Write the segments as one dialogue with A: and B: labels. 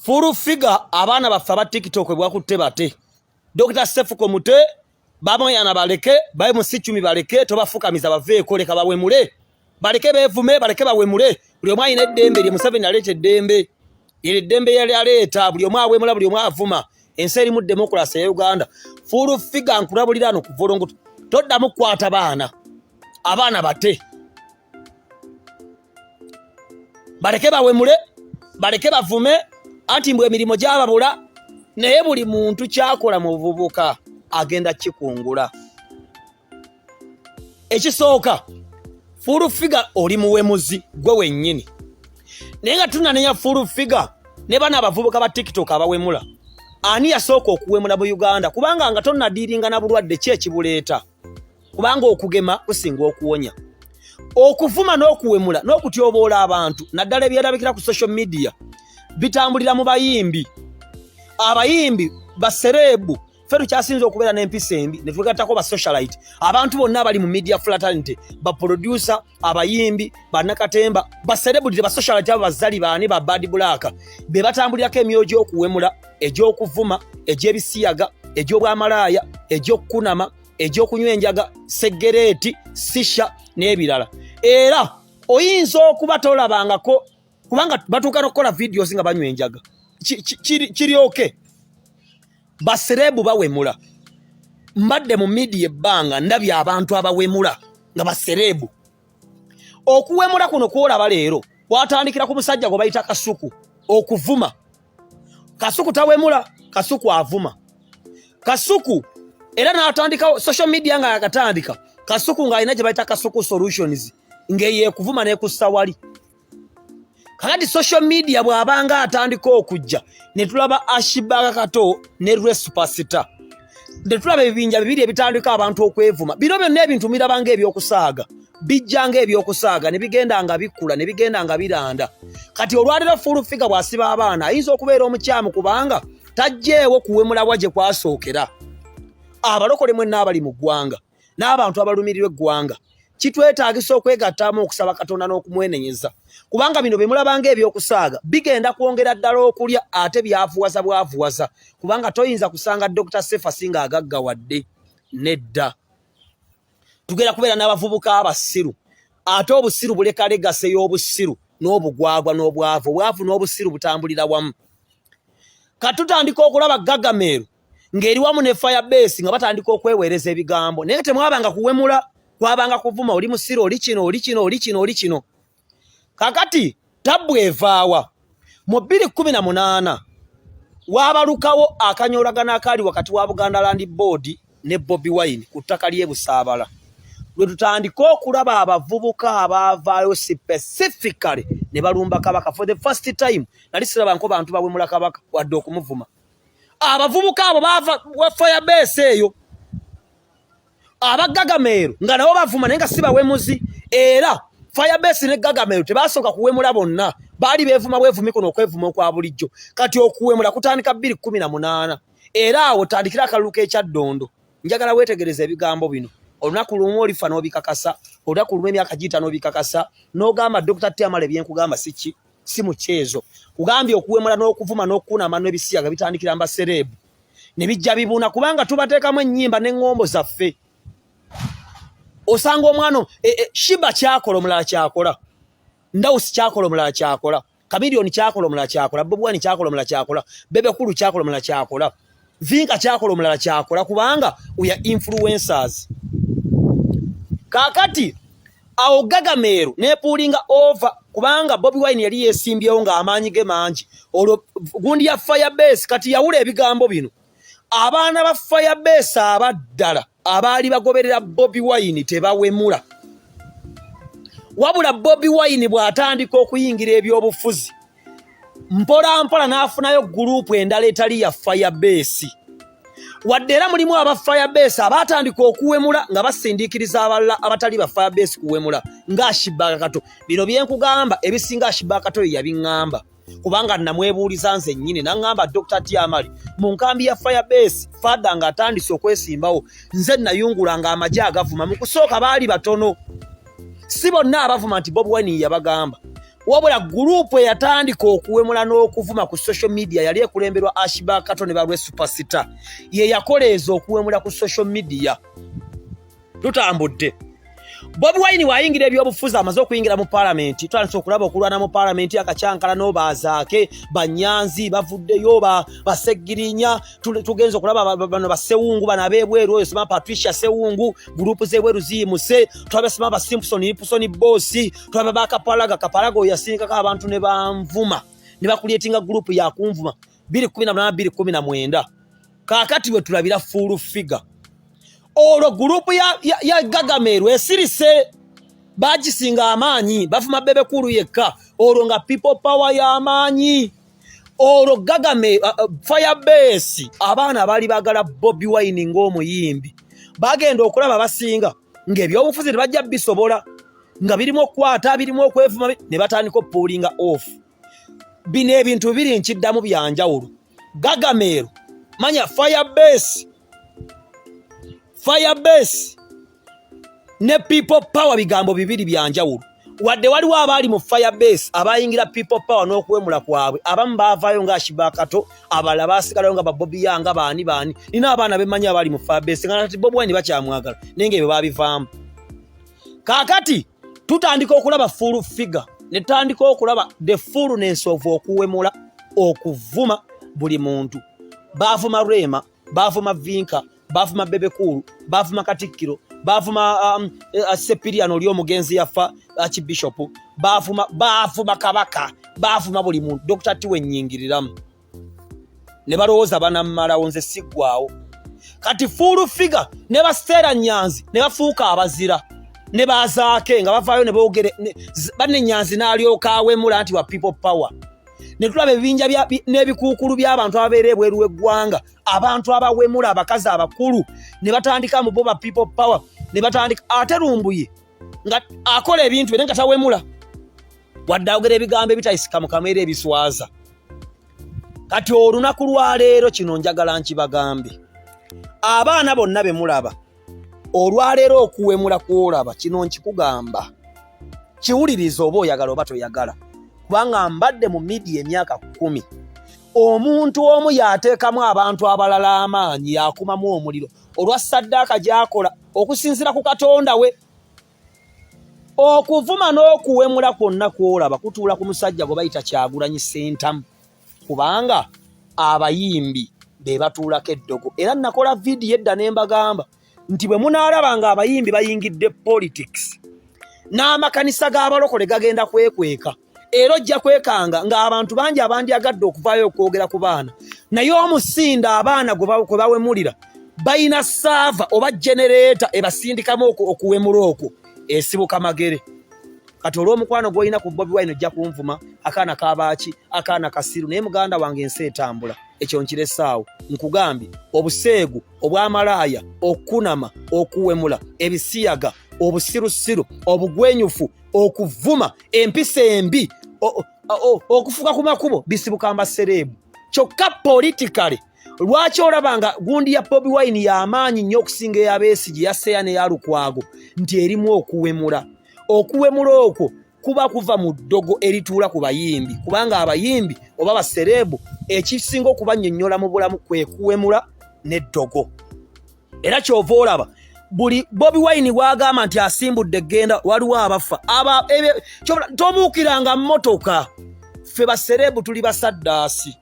A: Full figure abana baffe aba TikTok bwakutte bate. Dr. Cephco mute bamoyana baleke baye musichumi baleke tobafukamiza baveeko leka bawemule. Baleke bevume baleke bawemule. Buli omwa ine dembe lye Museveni alete dembe. Ile dembe yali aleta buli omwa awemula buli omwa avuma. Enseri mu democracy ya Uganda. Full figure nkulabulirano kuvolongo. Toddamu kwata abana bate. Baleke bawemule baleke bavume anti mbwe emirimu gyababula naye buli muntu kyakola mu buvubuka agenda kikungula. Ekisooka full figure oli muwemuzi gwe wennyini. Naye nga tunanenya full figure ne bana abavubuka ba TikTok abawemula. Ani yasooka okuwemula mu Uganda kubanga nga tonna diiringa na bulwadde ki ekibuleeta. Kubanga okugema kusinga okuwonya. Okuvuma n'okuwemula n'okutyoboola abantu naddala ebyerabikira ku social media bitambulira mu bayimbi. Abayimbi baserebu feru kyasinze okubeera n'empisa embi ne tugattako ba socialite. Abantu bonna abali mu media fraternity ba producer abayimbi bannakatemba baserebu ba socialite abo bazali baani ba bad black be batambulirako emyoyo gy'okuwemula egy'okuvuma egy'ebisiyaga egy'obwamalaaya egy'okunama egy'okunywa enjaga segereti sisha n'ebirala. Era oyinza okuba tolabangako kubanga batuuka n'okukola videos nga banywa enjaga kiri okay. Baserebu bawemula mbadde mu media ebbanga ndabye abantu abawemula nga baserebu. Okuwemula kuno kwolaba leero kwatandikira ku musajja gwe bayita Kasuku okuvuma. Kasuku tawemula, Kasuku avuma. Kasuku era n'atandika social media nga yakatandika Kasuku nga alina gye bayita Kasuku Solutions ngeye kuvuma ne kusawali. Kakati social media bw'abanga atandika okujja ne tulaba Ashibaga Kato ne Superstar. Ne tulaba ebibinja bibiri ebitandika abantu okwevuma. Bino byonna ebintu mirabanga ebyokusaaga. Bijjanga ebyokusaaga ne bigenda nga bikula ne bigenda nga biranda. Kati olwaliro full figure bwasiba abaana ayinza okubeera omukyamu kubanga tajjeewo kuwemula bwaje kwasookera. Abalokole mwe n'abali mu ggwanga n'abantu abalumirirwa eggwanga kitwetaagisa okwegattamu okusaba Katonda n'okumwenenyeza kubanga bino bimulabanga ebyokusaaga bigenda kwongera ddala okulya ate byavuwaza bwavuwaza kubanga toyinza kusanga Dr. Cephco singa agaggawadde nedda. Tugera kubeera n'abavubuka abasiru ate obusiru buleka legase y'obusiru n'obugwagwa n'obwavu obwavu n'obusiru butambulira wamu. Katutandika okulaba Gagameru ngeri wamu ne Firebase nga batandika okweweereza ebigambo naye temwabanga kuwemula kwabanga kuvuma oli musiro oli kino. Kakati tabu evaawa mu 2018 waabalukawo akanyolagana akali wakati wa Buganda Land Board ne Bobi Wine ku ttaka ly'e Busaabala. Lwe tutandika okulaba abavubuka abaavaayo specifically ne balumba Kabaka for the first time. Nali siraba nko bantu bawemula Kabaka wadde okumuvuma. Abavubuka abo bava wa Firebase eyo abagagameru nga nabo bavuma nenga siba wemuzi era Firebase ne Gagameru tebasooka kuwemula bonna bali bevuma bwevumiko n'okwevuma okwa bulijjo. Kati okuwemula kutandika 2018 era awo tandikira akaluka ekyaddondo. Njagala weetegereza ebigambo bino olunaku lumu olifa n'obikakasa olunaku lumu emyaka giyita n'obikakasa n'ogamba Dr. Amale byenkugamba si muchezo. Kugambye okuwemula n'okuvuma n'okunama n'ebisiyaga bitandikira mbaserebu ne bijja bibuna kubanga tubateekamu ennyimba n'engombo zaffe. Osanga omwana Shiba kyakola omulala kyakola, Ndawusi kyakola omulala kyakola, Kamilioni kyakola omulala kyakola, Bobi Wine kyakola omulala kyakola, Bebekulu kyakola omulala kyakola, Vinka kyakola omulala kyakola kubanga uya influencers. Kakati awo Gagameru nepuulinga over kubanga Bobi Wine yali yeesimbyewo nga amaanyi ge mangi. Olwo gundi ya Firebase kati yawula ebigambo bino. Abaana ba Firebase abaddala abaali bagoberera Bobi Wine tebawemula. Wabula Bobi Wine bw'atandika okuyingira ebyobufuzi mpola mpola n'afunayo gurupu endala etali ya Firebase. Wadde era mulimu aba Firebase abatandika okuwemula nga basindiikiriza abalala abatali ba Firebase kuwemula nga Ashibaga Kato. Bino byenkugamba ebisinga Ashibaga Kato yabiŋŋamba kubanga namwebuuliza nze nnyini naŋŋamba Dr. Amale mu nkambi ya Firebase fadda nga atandise okwesimbawo nze nayungulanga amagye agavuma mu kusooka baali batono si bonna abavuma nti Bobi Wine yabagamba wabula gurupu eyatandika okuwemula n'okuvuma ku social media yali ekulemberwa Ashibakato ne balwe superstar ye yakoleeza okuwemula ku social media. Tutambudde Bobi Wine wayingira ebyobufuzi amaze okuyingira mu parliament. Tutandise okulaba okulwana mu parliament akacyankala n'obazaake banyanzi bavuddeyo basegirinya tugenza okulaba bano basewungu bana abebweru oyo sima Patricia Sewungu gurupu zebweru ziyimuse twabe sima ba Simpson Bossi twabe bakapalaga oyasinka abantu ne banvuma ne bakulietinga gurupu ya kunvuma 2018 kakati we tulabira full figure. Olo gurupu ya Gagameru esirise bagisinga amanyi bafuma bebe kuru yekka olo nga people power ya amanyi olo Gagameru Firebase abaana bali bagala Bobi Wine ng'omuyimbi bagenda okulaba basinga ng'ebyobufuzi tebajja bisobola nga birimo okwata birimo okwevuma ne batandika pullinga off. Bino ebintu biri nkiddamu byanjawulo. Gagameru manya Firebase ne people power bigambo bibiri byanjawulo. Wadde waliwo abali mu Firebase abayingira people power n'okuwemula kwabwe abamu baavaayo nga Ashibakato abalala baasigalayo nga Bobi yanga baani nina abaana bemanya abali mu Firebase nga nati Bobi Wine bakyamwagala nenge ebyo babivaamu. Kaakati tutandika okulaba full figure ne tutandika okulaba the fullness of okuwemula okuvuma buli muntu. Baavuma Rema, baavuma Vinka, baavuma Bebekulu, baavuma Katikkiro, baavuma Sepiriano oli omugenzi yafa Archbishop, baavuma Kabaka, baavuma buli muntu. Dr. Tiwe nnyingiriramu ne balowooza banammalawo nze siggwaawo. Kati full figure ne basteera Nyanzi ne bafuuka abazira ne bazaake nga bavaayo ne boogere banne Nyanzi n'alyoka awemula nti wa people power. Ne tulaba ebinja n'ebikuukulu by'abantu ababeera ebweru w'eggwanga abantu abawemula abakazi abakulu ne batandika mu boba people power ne batandika ate lumbuye nga akola ebintu bye nga tawemula wadde ayogera ebigambo ebitayisika mu kamera ebiswaza. Kati olunaku lwa leero kino njagala nkibagambe abaana bonna be mulaba olwaleero okuwemula kwolaba kino nkikugamba kiwuliriza oba oyagala oba toyagala kubanga mbadde mu media emyaka 10 omuntu omu yateekamu abantu abalala amaanyi yakumamu omuliro olwa saddaaka gy'akola okusinzira ku Katonda we. Okuvuma n'okuwemula kwonna kwolaba kutuula ku musajja gwe bayita Kyagulanyi Ssentamu kubanga abayimbi be batuulako eddogo. Era nakola vidiyo edda ne mbagamba nti bwe munaalaba nga abayimbi bayingidde politics n'amakanisa g'abalokole gagenda kwekweka era ojja kwekanga nga abantu bangi abandyagadde okuvaayo okwogera ku baana naye omusinda abaana gwe bawemulira bayina saava oba genereeta ebasindikamu okuwemula okwo esibuka magere. Kati olw'omukwano gw'olina ku Bobi Wine ojja kunvuma akaana kabaaki akaana kasiru naye muganda wange ensi etambula ekyo nkiressaawo nkugambye obuseegu obwamalaaya okunama okuwemula ebisiyaga obusirusiru obugwenyufu okuvuma empisa embi okufuka ku makubo bisibuka ambasereebu kyokka politikale. Lwaki olabanga gundi ya Bobi Wine y'amaanyi nnyo okusinga ey'Abesigye yaseya n'eyalukwago nti erimu okuwemula. Okuwemula okwo kuba kuva mu ddogo erituula ku bayimbi kubanga abayimbi oba basereebu ekisinga okubannyonnyola mu bulamu kwe kuwemula n'eddogo. Era kyova olaba buli Bobi Wine bwagamba nti asimbudde eggenda waliwo abafa tobuukiranga mmotoka. Ffe basereebu tuli basaddaasi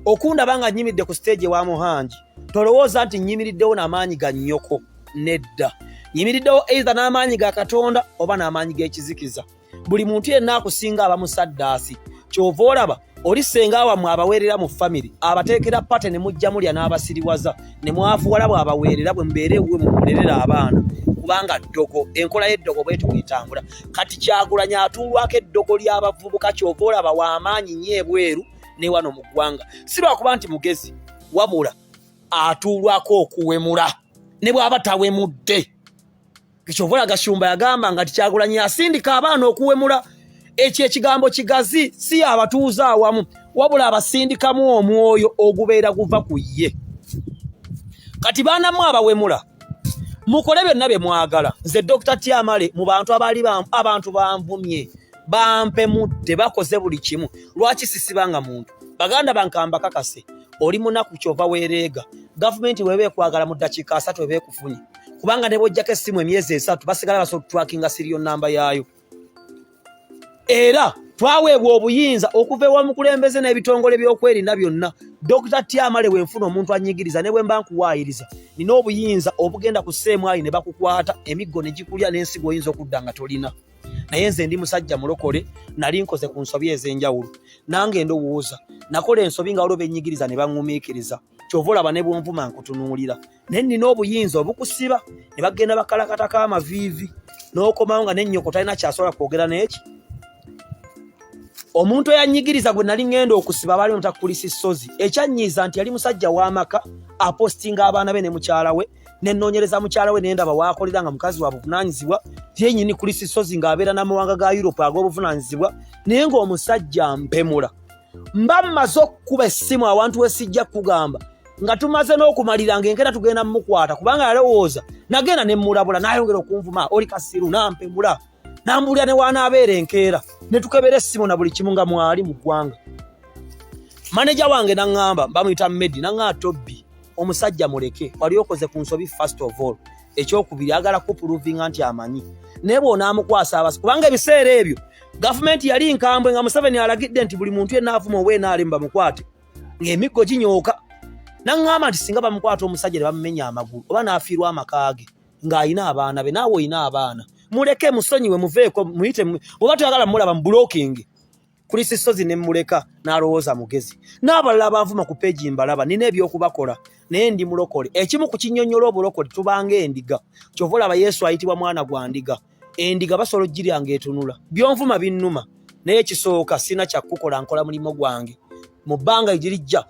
A: okundaba nga nnyimidde ku stage wa Muhanji tolowooza nti nnyimiriddewo n'amaanyi ga nnyoko. Nedda, nyimiriddewo either n'amaanyi ga Katonda oba n'amaanyi g'ekizikiza. Buli muntu yenna akusinga aba musaddaasi. Kyova olaba oli senga wammwe abaweerera mu family abateekera pate ne mujja mulya n'abasiriwaza ne mwafuwala bw'abaweerera bwe mbeere ewe mumulerera abaana kubanga ddogo enkola y'eddogo bwetu bwetambula. Kati Kyagulanyi atuulwako eddogo ly'abavubuka. Kyova olaba w'amaanyi nnyo ebweru ne wano mu ggwanga si lwakuba nti mugezi wabula atuulwako okuwemula ne bw'aba tawemudde. Kyova olaba Gashumba yagamba nga Kyagulanyi asindika abaana okuwemula. Ekyo ekigambo kigazi si abatuuza awamu wabula abasindikamu omwoyo ogubeera guva ku ye. Kati baanamu abawemula mukole byonna bye mwagala. Nze Dr. Amale mu bantu abali abantu banvumye bampemudde bakoze buli kimu lwaki sisibanga muntu baganda bankamba kakase oli munaku kyova wereega gavumenti webe kwagala mu dakiika 3 webe kufunye kubanga ne bojjako essimu emyezi 3 basigala basobola trackinga serial number yaayo era twaweebwa obuyinza okuva ewa mukulembeze n'ebitongole by'okwerinda byonna Dr. Amale wenfuna omuntu anyigiriza ne bwe mba nkuwaayiriza nina obuyinza obugenda ku sseemwali ne bakukwata emiggo ne gikulya n'ensigo oyinza okudda nga tolina naye nze ndi musajja mulokole nali nkoze ku nsobi ez'enjawulo nange ndowooza nakola ensobi nga waliwo bennyigiriza ne baŋŋumiikiriza kyova olaba ne bwonvuma nkutunuulira naye nina obuyinza obukusiba ne bagenda bakalakata k'amaviivi n'okomawo nga n'ennyoko talina kyasobola kwogera n'eki omuntu eyanyigiriza gwe nali ngenda okusiba bali mutakulisi sozi ekyannyiiza nti yali musajja w'amaka apostinga abaana be ne mukyala we nennoonyereza mukyala we nendaba waakolera nga mukazi wa buvunaanyizibwa yenyini kulisi sozi ng'abeera n'amawanga ga Europe ag'obuvunaanyizibwa naye ng'omusajja mpemula mba mmaze okkuba essimu awantu wesijja kugamba nga tumaze n'okumalira ng'enkera tugenda mmukwata kubanga yalowooza nagenda ne mmulabula n'ayongera okunvuma oli kasiru nampemula nambulira ne waanaabeera enkeera ne tukebera essimu na buli kimu nga mwali mu ggwanga maneja wange naŋŋamba bamuyita Medi naŋŋaa Tobbi omusajja muleke wali okoze ku nsobi first of all ekyokubiri agala kupuluvinga nti amanyi naye bw'onaamukwasa abasi kubanga ebiseera ebyo gavumenti yali nkambwe nga Museveni alagidde nti buli muntu yenna avuma obwenaale bamukwate ng'emiggo ginyooka naŋŋamba nti singa bamukwata omusajja ne bamumenya amagulu oba n'afiirwa amaka ge ng'ayina abaana be naawe oyina abaana muleke musonyiwe muveeko muyite oba toyagala mulaba mu blocking kuli sisozi ne muleka n'alowooza mugezi n'abalala banvuma ku peegi mbalaba nina ebyokubakola naye ndi mulokole ekimu ku kinnyonnyola obulokole tubanga endiga kyova olaba Yesu ayitibwa mwana gwa ndiga endiga basobola ogiryanga etunula byonvuma binnuma naye ekisooka sina kyakukola nkola mulimo gwange mu bbanga egirijja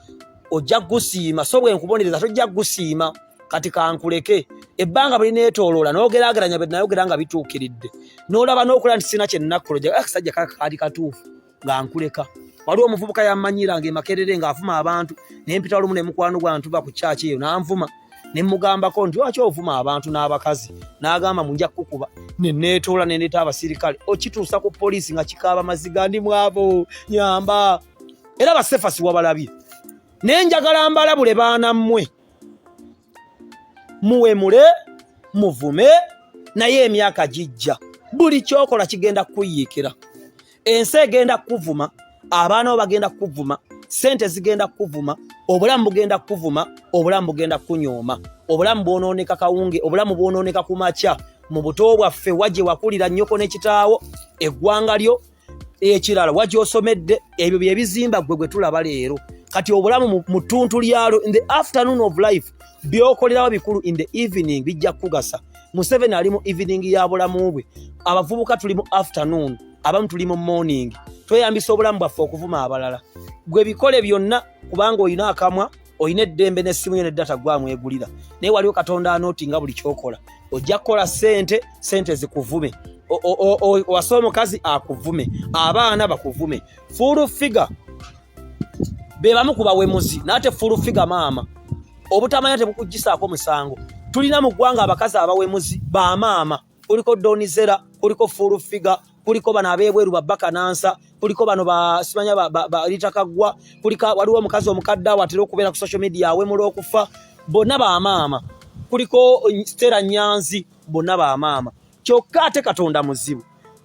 A: ojja gusiima so bwe nkubonereza tojja gusiima kati kankuleke ebbanga buli neetooloola n'ogeraageranya be nayogera nga bituukiridde n'olaba n'okola nti sina kye nnakkolo akasajja kakaali katuufu nga nkuleka waliwo omuvubuka yammanyira ng'emakerere ng'avuma abantu naye mpita olumu ne mukwano gwange tuva ku kyaki eyo n'anvuma ne mmugambako nti lwaki ovuma abantu n'abakazi n'agamba munja kukuba ne neetoola ne ndeeta abasirikale okituusa ku poliisi nga kikaaba maziga ndi mwabo nyamba era basefasi wabalabye naye njagala mbalabule baana mmwe muwemule muvume naye emyaka gijja buli kyokola kigenda kuyiikira ensi egenda kuvuma abaana bo bagenda kuvuma sente zigenda kuvuma obulamu bugenda kuvuma obulamu bugenda kunyooma obulamu bwonooneka kawunge obulamu bwonooneka ku makya mu buto bwaffe wajje wakulira nnyoko n'ekitaawo eggwanga lyo ekirala wajje osomedde ebyo bye bizimba gwe tulaba leero kati obulamu mu ttuntu lyalo in the afternoon of life byokolerawo bikulu in the evening bijja kugasa Museveni ali mu evening ya bulamu bwe abavubuka tuli mu afternoon abamu tuli mu morning tweyambisa obulamu bwaffe okuvuma abalala gwe bikole byonna kubanga oyina akamwa oyina eddembe n'essimu yo n'eddata gwamwegulira naye waliwo Katonda anooti nga buli kyokola ojja kukola sente zikuvume wasoma omukazi akuvume abaana bakuvume full figure be bamu ku bawemuzi n'ate full figure maama obutamanya tebukugisaako musango tulina mu ggwanga abakazi abawemuzi ba maama kuliko Donizera kuliko full figure kuliko bano abeebweru babbaka nansa kuliko bano simanya litakagwa kuliko waliwo omukazi omukadde awatera okubeera ku social media awemula okufa bonna ba maama kuliko Stella Nyanzi bonna ba maama kyokka ate Katonda muzibu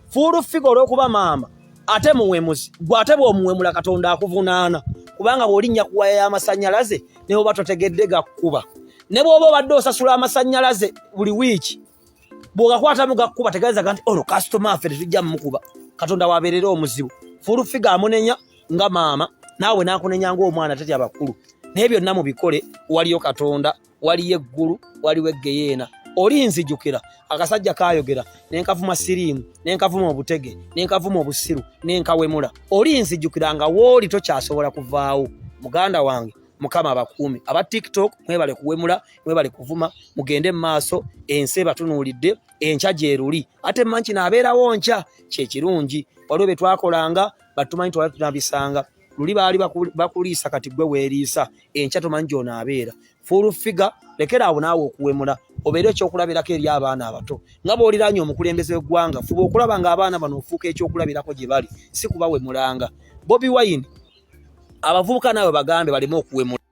A: full figure olw'okuba maama ate muwemuzi gwe ate bw'omuwemula Katonda akuvunaana kubanga bw'olinnya kuwaya y'amasannyalaze ne bw'oba totegedde gakkuba ne bw'oba obadde osasula amasannyalaze buli wiiki bw'ogakwatamu gakkuba tegeeza nti ono kasitoma affe tetujja mmukuba Katonda wabeerera omuzibu full figure amunenya nga maama naawe n'akunenya ng'omwana tetya bakulu naye byonna mubikole waliyo Katonda waliyo eggulu waliwo eggeyeena olinzijukira akasajja kaayogera nenkavuma siriimu nenkavuma obutege nenkavuma obusiru nenkawemula olinzijukira nga wooli tokyasobola kuvaawo muganda wange Mukama abakuumi aba TikTok mwebale kuwemula mwebale kuvuma mugende mu maaso ensi batunuulidde enkya gyeruli ate mmanyi naabeerawo nkya kyekirungi waliwo bye twakolanga batumanyi twali tunabisanga luli baali bakuliisa kati gwe weeriisa enkya tomanyi gy'onaabeera full figure lekera awo naawe okuwemula obeere ekyokulabirako eri abaana abato nga bw'oliraanye omukulembeze w'eggwanga fuba okulaba ng'abaana bano ofuuka ekyokulabirako gye bali si kubawemulanga. Bobi Wine abavubuka naawe bagambe baleme okuwemula.